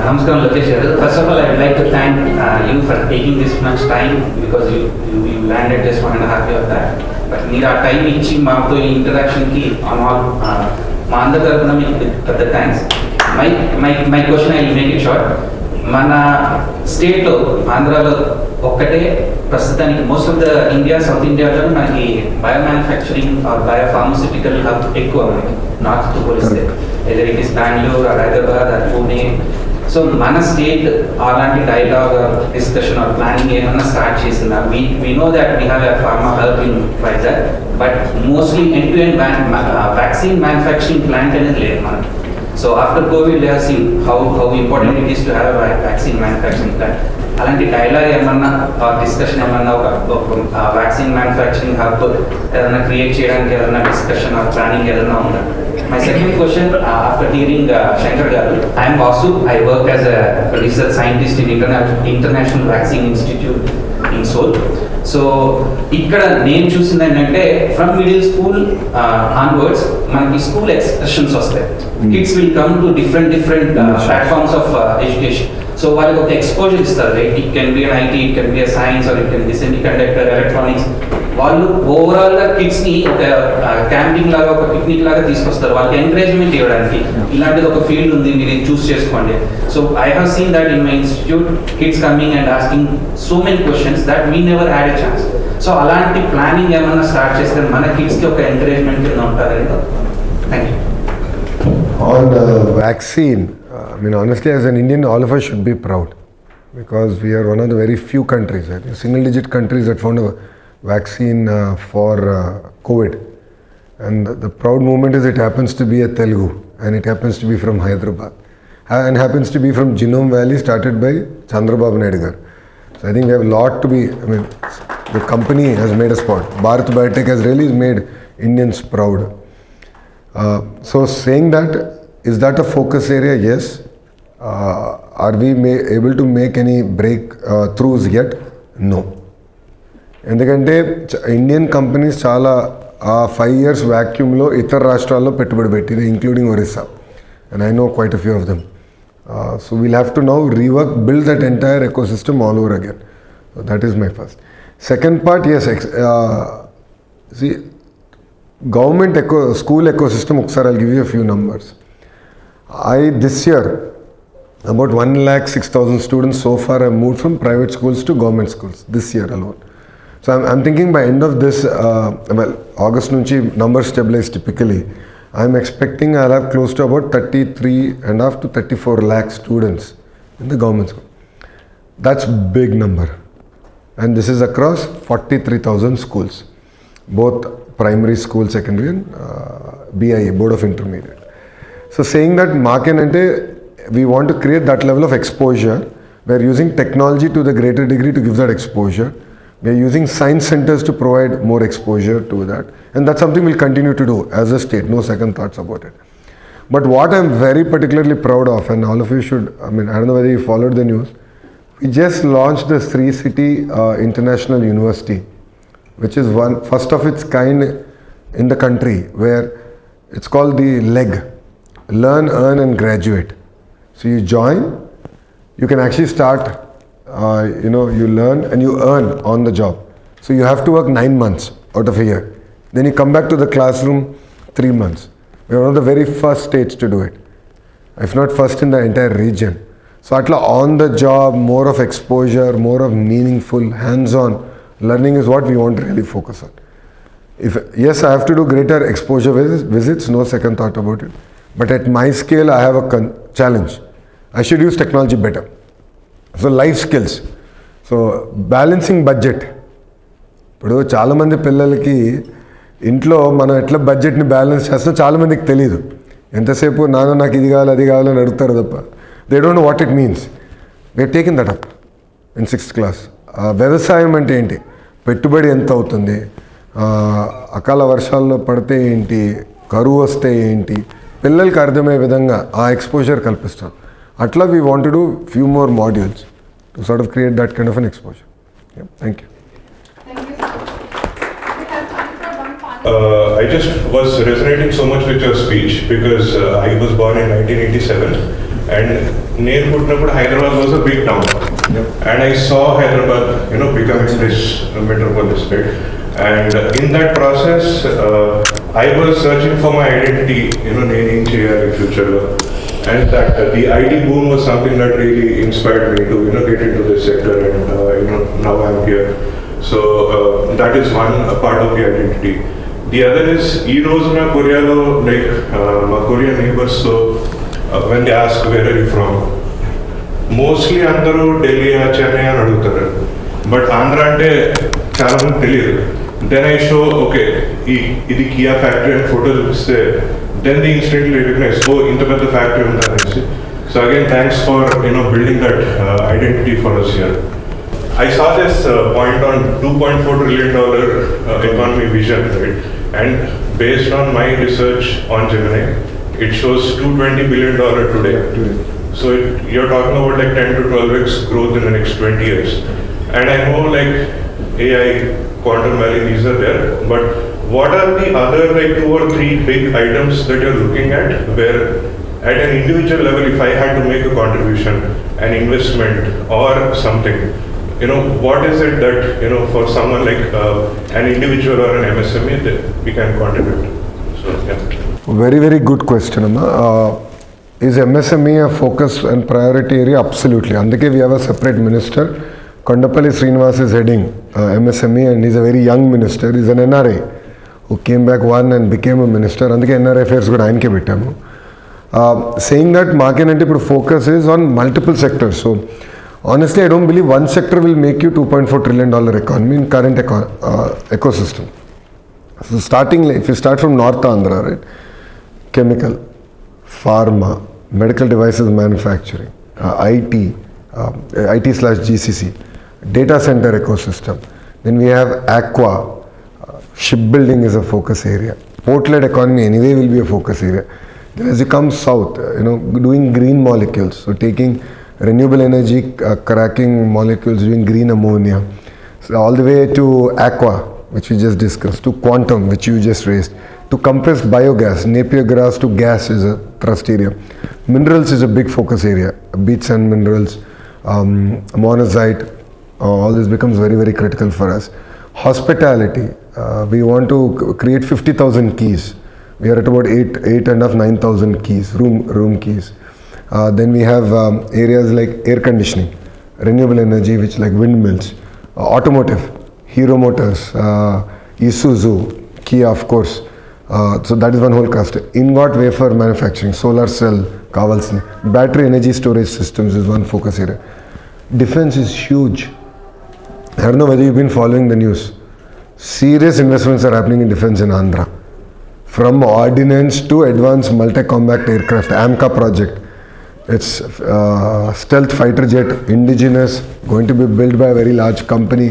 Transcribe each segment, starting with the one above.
Namaskaram Lokesh. First of all, I would like to thank you for taking this much time because you landed just 1.5 years back. But మీరు ఆ time ఇచ్చి మాతో ఈ ఇంటరాక్షన్కి on all మా అందరి తరఫున మీకు పెద్ద thanks. My question I will make it short. మన స్టేట్లో ఆంధ్రాలో ఒక్కటే ప్రస్తుతానికి most of the India south ఇండియాలో మనకి bio manufacturing bio pharmaceutical hub ఎక్కువ మనకి నార్త్తో పోలిస్తే, either it is Bengaluru or Hyderabad or Pune. So మన స్టేట్ అలాంటి డైలాగ్ డిస్కషన్ ఆర్ ప్లానింగ్ ఏమన్నా స్టార్ట్ చేసిందా? we know that we have a pharma hub in Vizag, but mostly end-to-end vaccine manufacturing plant అనేది లేదు మనకి. So after COVID we have seen how important it is to have a vaccine manufacturing plant. అలాంటి dialogue ఏమన్నా discussion ఏమన్నా ఒక vaccine manufacturing hub ఏదైనా create చేయడానికి ఏదైనా డిస్కషన్ ఆర్ ప్లానింగ్ ఏదైనా ఉందా? My second question, after hearing Shankar garu, I'm Vasu. I work as a research scientist in international vaccine institute in Seoul. So ఇక్కడ నేను చూసింది ఏంటంటే ఫ్రమ్ మిడిల్ స్కూల్ ఆన్వర్డ్స్ మనకి స్కూల్ ఎక్స్కర్షన్స్ వస్తాయి. Kids will come to different platforms of education. So వాళ్ళకి ఒక exposure ఇస్తారు. Right, it can be an IT, it can be a science or it can be semiconductor, electronics. వాళ్ళు ఓవరాల్గా కిడ్స్ని ఒక camping లాగా, ఒక picnic లాగా తీసుకొస్తారు వాళ్ళకి ఎంకరేజ్మెంట్ ఇవ్వడానికి. ఇలాంటిది ఒక ఫీల్డ్ ఉంది, మీరు ఇది చూస్ చేసుకోండి. So I have seen that in my institute, kids coming and asking so many questions that we never had a chance. So అలాంటి ప్లానింగ్ ఏమన్నా స్టార్ట్ చేస్తే మన కిడ్స్కి ఒక ఎంకరేజ్మెంట్ కింద ఉంటారండి. Thank you. On vaccine, I mean, honestly, as an Indian, all of us should be proud because we are one of the very few countries, I think, single-digit countries that found a vaccine for COVID. And the proud moment is it happens to be a Telugu, and it happens to be from Hyderabad, and happens to be from Genome Valley, started by Chandrababu Naidu garu. So I think we have a lot to be. I mean, the company has made a spot. Bharat Biotech has really made Indians proud. So saying that, is that a focus area? Yes. Are we able to make any breakthroughs yet? No. ఎందుకంటే Indian companies చాలా 5 years వ్యాక్యూమ్లో ఇతర రాష్ట్రాల్లో పెట్టుబడి పెట్టింది, including Orissa, and I know quite a few of them. So we'll have to now rework, build that entire ecosystem all over again. That is my first. Second part, yes, see, government school ecosystem, I'll give you a few numbers. This year, about 106,000 students so far have moved from private schools to government schools this year alone. So I'm thinking by end of this, August nunchi numbers stabilize typically. I'm expecting I'll have close to about 33.5 to 34 lakh students in the government school. That's big number. And this is across 43,000 schools, both primary school, secondary and BIA, Board of Intermediate. So saying that market, we want to create that level of exposure. We are using technology to the greater degree to give that exposure. We are using science centers to provide more exposure to that. And that's something we'll continue to do as a state, no second thoughts about it. But what I'm very particularly proud of, and all of you should, I mean, I don't know whether you followed the news, we just launched the Sri City International University, which is one first of its kind in the country, where it's called the LEG, Learn, Earn and Graduate. So you join, you can actually start, you learn and you earn on the job. So you have to work 9 months out of a year. Then you come back to the classroom 3 months. We are one of the very first states to do it, if not first in the entire region. So atla on the job, more of exposure, more of meaningful, hands-on learning is what we want to really focus on. Yes, I have to do greater exposure visits, no second thought about it. But at my scale, I have a challenge. I should use technology better. So life skills. So balancing budget. ఇప్పుడు చాలామంది పిల్లలకి ఇంట్లో మనం ఎట్లా బడ్జెట్ని balance చేస్తాం చాలామందికి తెలియదు. ఎంతసేపు నాన్న నాకు ఇది కావాలి అది కావాలని అడుగుతారు తప్ప they don't know what it means. We are taking that up in 6th class. వ్యవసాయం అంటే ఏంటి, పెట్టుబడి ఎంత అవుతుంది, అకాల వర్షాల్లో పడితే ఏంటి, కరువు వస్తే ఏంటి, పిల్లలకి అర్థమయ్యే విధంగా ఆ ఎక్స్పోజర్ కల్పిస్తాం. అట్లా we want to do few more modules to sort of create that kind of an exposure. Thank you. I just was resonating so much with your speech because I was born in 1987 And నేను పుట్టినప్పుడు Hyderabad was a big town, and I saw Hyderabad becoming this metropolis, right? And in that process, I was searching for my identity, నేను ఏం చేయాలి ఫ్యూచర్లో. And that the IT boom was something that really inspired me to get into this sector, and now I'm here. So that is one part of the identity. The other is ee rozuna Korealo, like my Korean neighbors, so when they ask where are you from, mostly andaru Delhi or Chennai అని అడుగుతారు, but Andhra అంటే చాలా మంది తెలియదు. Then I show, okay, ఇది Kia factory అని photo చూపిస్తే then they instantly recognize, oh, ఇంత పెద్ద ఫ్యాక్టరీ ఉందా అనేసి. So again, thanks for building that identity for us here. I saw this point on $2.4 trillion economy vision, right? And based on my research on Gemini, it shows $220 billion today. So you're talking about like 10 to 12x growth in the next 20 years. And I know like AI, Quantum Valley, these are there, but what are the other like 2 or 3 big items that you're looking at, where at an individual level, if I had to make a contribution, an investment or something, what is it that for someone like an individual or an MSME that we can contribute? So yeah. Very, very good question, Amma. Is MSME a focus and priority area? Absolutely. Andake we have a separate minister. Kondapalli Srinivas is heading MSME, and he's a very young minister. He's an NRA who came back and became a minister. Andake NRA affairs kuda ayanke pettamu. Saying that maakenante ఇప్పుడు focus is on multiple sectors. So honestly, I don't believe one sector will make you $2.4 trillion economy in current ecosystem. So starting, if you start from North Andhra, right? Chemical, pharma, medical devices manufacturing, IT/GCC, data center ecosystem. Then we have aqua, shipbuilding is a focus area. Port-led economy anyway will be a focus area. Then as you come south, doing green molecules, so taking renewable energy, cracking molecules, doing green ammonia. So all the way to aqua, which we just discussed, to quantum, which you just raised, to compressed biogas, Napier grass to gas is a thrust area. Minerals is a big focus area, beach sand minerals, monazite, all this becomes very, very critical for us. Hospitality, we want to create 50,000 keys. We are at about 9,000 keys, room keys. Then we have areas like air conditioning, renewable energy, which like windmills, automotive, Hero Motors, Isuzu, Kia, of course. So that is one whole cluster. Ingot wafer manufacturing, solar cell, kavalsni, battery energy storage systems is one focus area. Defense is huge. I don't know whether you've been following the news. Serious investments are happening in defense in Andhra. From ordnance to advanced multi-combat aircraft, AMCA project. It's stealth fighter jet, indigenous, going to be built by a very large company.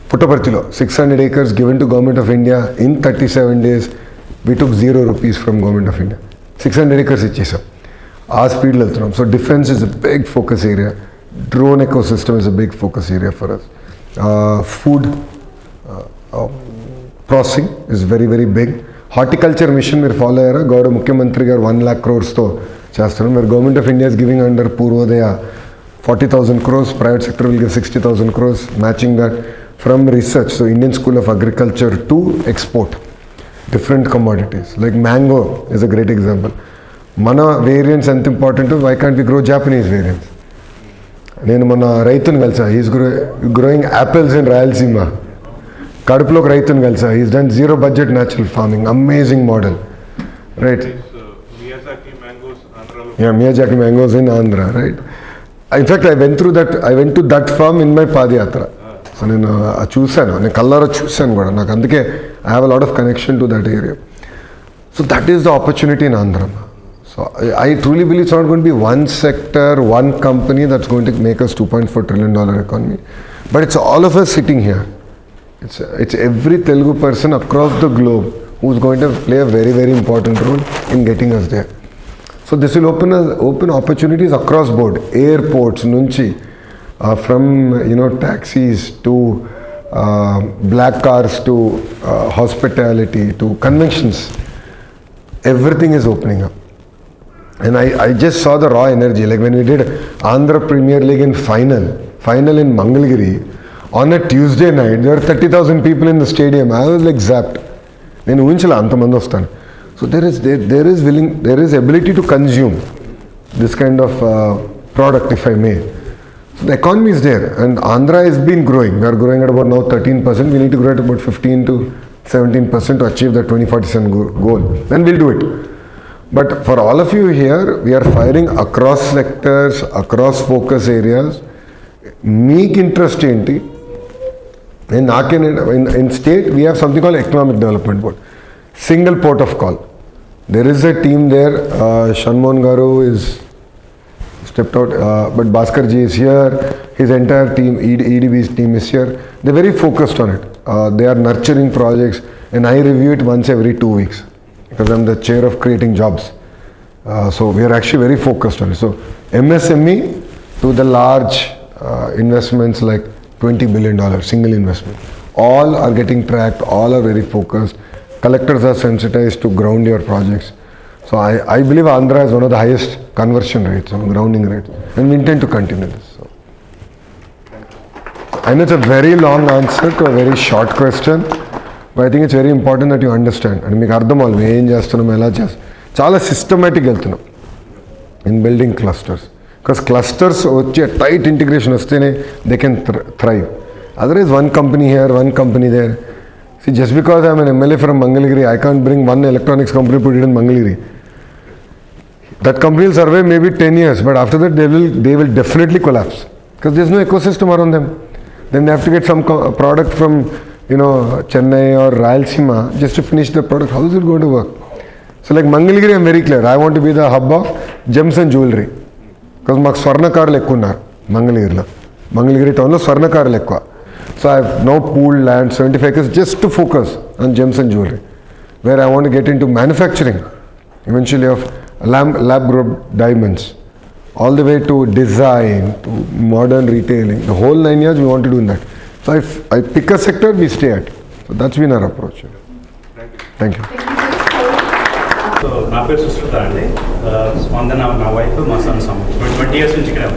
Puttaparthilo, 600 acres given to Government of India in 37 days. We took 0 rupees from Government of India. 600 acres ichesam. Our speed వెళ్తున్నాం. So defense is a big focus area. Drone ecosystem is a big focus area for us. Food processing is very, very big. Horticulture mission మీరు follow అయ్యారా? గౌరవ ముఖ్యమంత్రి గారు 1 lakh crores-తో చేస్తున్నాం. Where Government of India is giving under Purvodaya 40,000 crores, private sector will give 60,000 crores, matching that from research. So Indian School of Agriculture to export different commodities. Like mango is a great example. Mana variants ఎంత important, why can't we grow Japanese variants? నేను మొన్న రైతుని కలిసా, is growing apples in Rayalaseema. కడుపులో ఒక రైతుని కలిసా, is done 0 budget natural farming, amazing model, right? Miyazaki mangoes in Andhra, right? In fact, I went to that farm in my Padayatra. So నేను చూశాను, నేను కళ్ళారా చూశాను కూడా. నాకు అందుకే I have a lot of connection to that area. So that is the opportunity in Andhra. So I truly believe it's not going to be one sector, one company that's going to make us $2.4 trillion economy. But it's all of us sitting here. It's every Telugu person across the globe who's going to play a very, very important role in getting us there. So this will open opportunities across board. Airports, nunchi, from taxis to black cars to hospitality to conventions. Everything is opening up. And I just saw the raw energy. Like when we did Andhra Premier League in final in Mangalgiri, on a Tuesday night, there were 30,000 people in the stadium. I was like zapped. నేను ఊహించలే అంతమంది వస్తాను. So there is ability to consume this kind of product, if I may. So the economy is there, and Andhra has been growing. We are growing at about now 13%. We need to grow at about 15 to 17% to achieve the 2047 goal. Then we'll do it. But for all of you here, we are firing across sectors, across focus areas. Meek interest enti. In state, we have something called Economic Development Board. Single port of call. There is a team there. Shanmon Garu is stepped out, but Bhaskar ji is here. His entire team, EDB's team is here. They're very focused on it. They are nurturing projects, and I review it once every 2 weeks because I'm the chair of creating jobs. So we are actually very focused on it. So MSME to the large investments like $20 billion single investment, all are getting tracked. All are very focused. Collectors are sensitized to ground your projects. So I believe Andhra is one of the highest conversion rates, grounding rates, and we intend to continue this. So. I know it's a very long answer to a very short question, but I think it's very important that you understand. And మీకు అర్థం అవ్వాలి మేము ఏం చేస్తున్నాం, ఎలా చేస్తాం. చాలా systematic వెళ్తున్నాం in building clusters. Because clusters వచ్చే టైట్ ఇంటిగ్రేషన్ వస్తేనే they can thrive. Otherwise one company here, one company there. See, just because I am an MLA from Mangalgiri, I can't bring one electronics company put it in Mangalgiri. That company will survive maybe 10 years, but after that they will definitely collapse because there's no ecosystem around them. Then they have to get some product from Chennai or Rayalaseema just to finish the product. How is it going to work? So like Mangalgiri, I'm very clear. I want to be the hub of gems and jewelry because మాకు స్వర్ణకారులు ఎక్కువ ఉన్నారు మంగళగిరిలో. మంగళగిరి టౌన్లో స్వర్ణకారులు ఎక్కువ. So I have now pooled land 75 acres just to focus on gems and jewelry, where I want to get into manufacturing eventually of lab grown diamonds, all the way to design, to modern retailing, the whole 9 years we want to do in that. So if I pick a sector, we stay at. So that's been our approach. Thank you. So నా పేరు సుశ్రుత అండి. స్పందన నా wife, మా sun some 20 years నుంచి ఇక్కడ.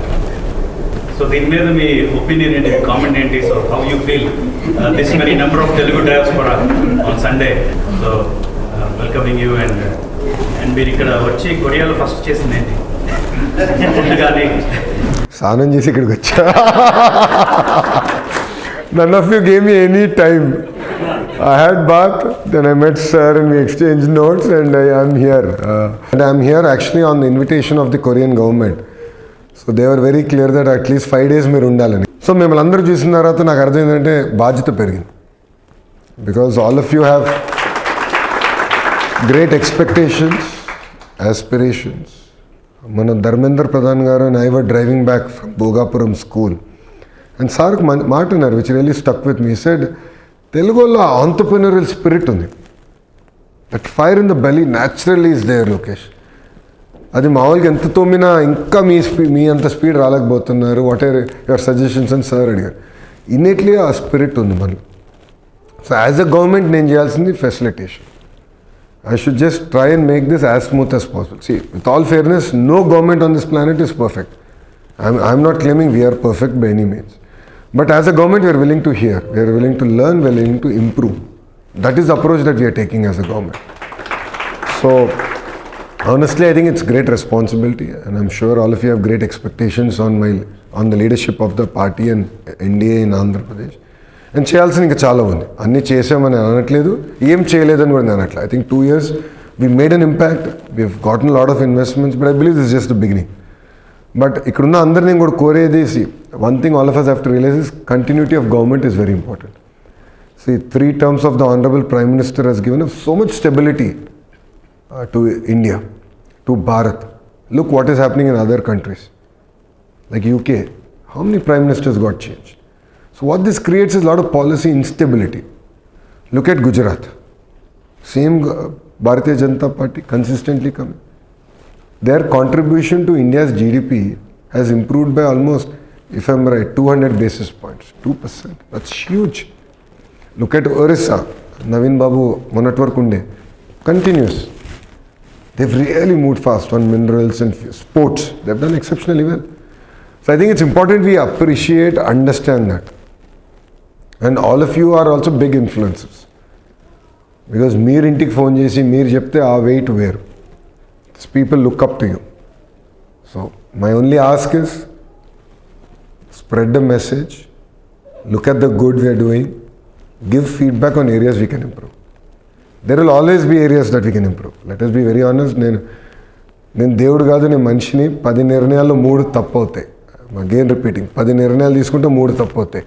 So దీని మీద మీ ఒపీనియన్ ఏంటి, కామెంట్ ఏంటి? So how you feel this many number of Telugu diaspora on Sunday, so welcoming you and మీరు ఇక్కడ వచ్చి కొరియాలో ఫస్ట్ చేసింది ఏంటి? కానీ స్నానం చేసి ఇక్కడికి వచ్చా. None of you gave me any time. I had bath, then I met sir and we exchanged notes and I am here. And I am here actually on the invitation of the Korean government. So they were very clear that at least 5 days మీరు ఉండాలని. So మిమ్మల్ని అందరూ చూసిన తర్వాత నాకు అర్థమైందంటే బాధ్యత పెరిగింది. Because all of you have great expectations, aspirations. మన Dharmendra Pradhan garu and I were driving back from Bhogapuram school and సార్కి మాట అన్నారు which really stuck with me. Said తెలుగులో ఆంటర్‌ప్రెన్యూరియల్ స్పిరిట్ ఉంది. That fire in the belly naturally is there Lokesh. అది మామూలుగా ఎంత తోమినా ఇంకా మీ అంత స్పీడ్ రాలేకపోతున్నారు. వాట్ ఆర్ యువర్ సజెషన్స్ అని సార్ అడిగారు. ఇన్నెట్లీ ఆ స్పిరిట్ ఉంది మనలో. సో యాజ్ అ గవర్నమెంట్ నేను చేయాల్సింది facilitation. I should just try and make this as smooth as possible. See, with all fairness, no government on this planet is perfect. I'm not claiming we are perfect by any means. But as a government, we are willing to hear, we are willing to learn, we are willing to improve. That is the approach that we are taking as a government. So, honestly, I think it's great responsibility, and I'm sure all of you have great expectations on the leadership of the party and NDA in Andhra Pradesh. And చేయాల్సిన ఇంకా చాలా ఉంది. అన్నీ చేసామని అనట్లేదు, ఏం చేయలేదని కూడా నేను అనట్లేదు. I think 2 years we made an impact, we have gotten a lot of investments, but I believe this is just the beginning. But ఇక్కడున్న అందరినీ కూడా కోరేది, one thing all of us have to realize is continuity of government is very important. See, 3 terms of the Honorable Prime Minister has given us so much stability to India, to Bharat. Look what is happening in other countries like UK. How many prime ministers got changed? So what this creates is a lot of policy instability. Look at Gujarat. Same Bharatiya Janata Party consistently coming. Their contribution to India's GDP has improved by almost, if I'm right, 200 basis points. 2%. That's huge. Look at Orissa. Naveen Babu, Monatwar Kunde. Continues. They've really moved fast on minerals and sports. They've done exceptionally well. So I think it's important we appreciate, understand that. And all of you are also big influencers. Because మీరు ఇంటికి phone చేసి మీరు చెప్తే ఆ wait వేరు. People look up to you. So my only ask is spread the message, look at the good we are doing, give feedback on areas we can improve. There will always be areas that we can improve. Let us be very honest. నేను దేవుడు కాదు, నేను మనిషిని. 10 నిర్ణయాల్లో 3 తప్పు అవుతాయి. Again repeating, 10 నిర్ణయాలు తీసుకుంటే 3 తప్పు అవుతాయి.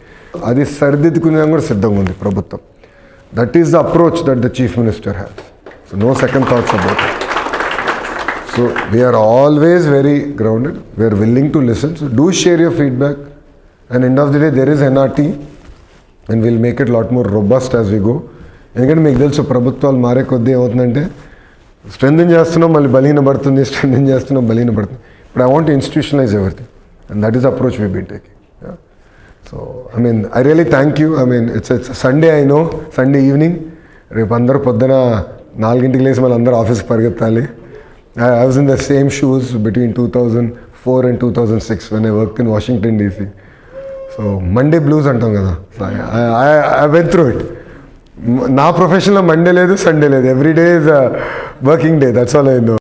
అది సరిదిద్దుకునే కూడా సిద్ధంగా ఉంది ప్రభుత్వం. That is the approach that the chief minister has. So no second thoughts about it. So we are always very grounded. We are willing to listen. So do share your feedback. And end of the day, there is NRT, and we'll make it a lot more robust as we go. ఎందుకంటే మీకు తెలుసు ప్రభుత్వాలు మారే కొద్దీ ఏమవుతుందంటే strengthen చేస్తున్నాం, మళ్ళీ బలహీనపడుతుంది, strengthen చేస్తున్నాం, బలహీనపడుతుంది. But I want to institutionalize everything, and that is the approach we've been taking. Yeah. So I mean, I really thank you. I mean, it's Sunday, I know, Sunday evening. రేపు అందరూ పొద్దున 4 లేసి మళ్ళీ అందరూ ఆఫీస్కి పరిగెత్తాలి. I was in the same shoes between 2004 and 2006 when I worked in Washington DC. So Monday blues antam kada. So I went through it. Na professional Monday ledu, Sunday ledu. Every day is a working day. That's all I know.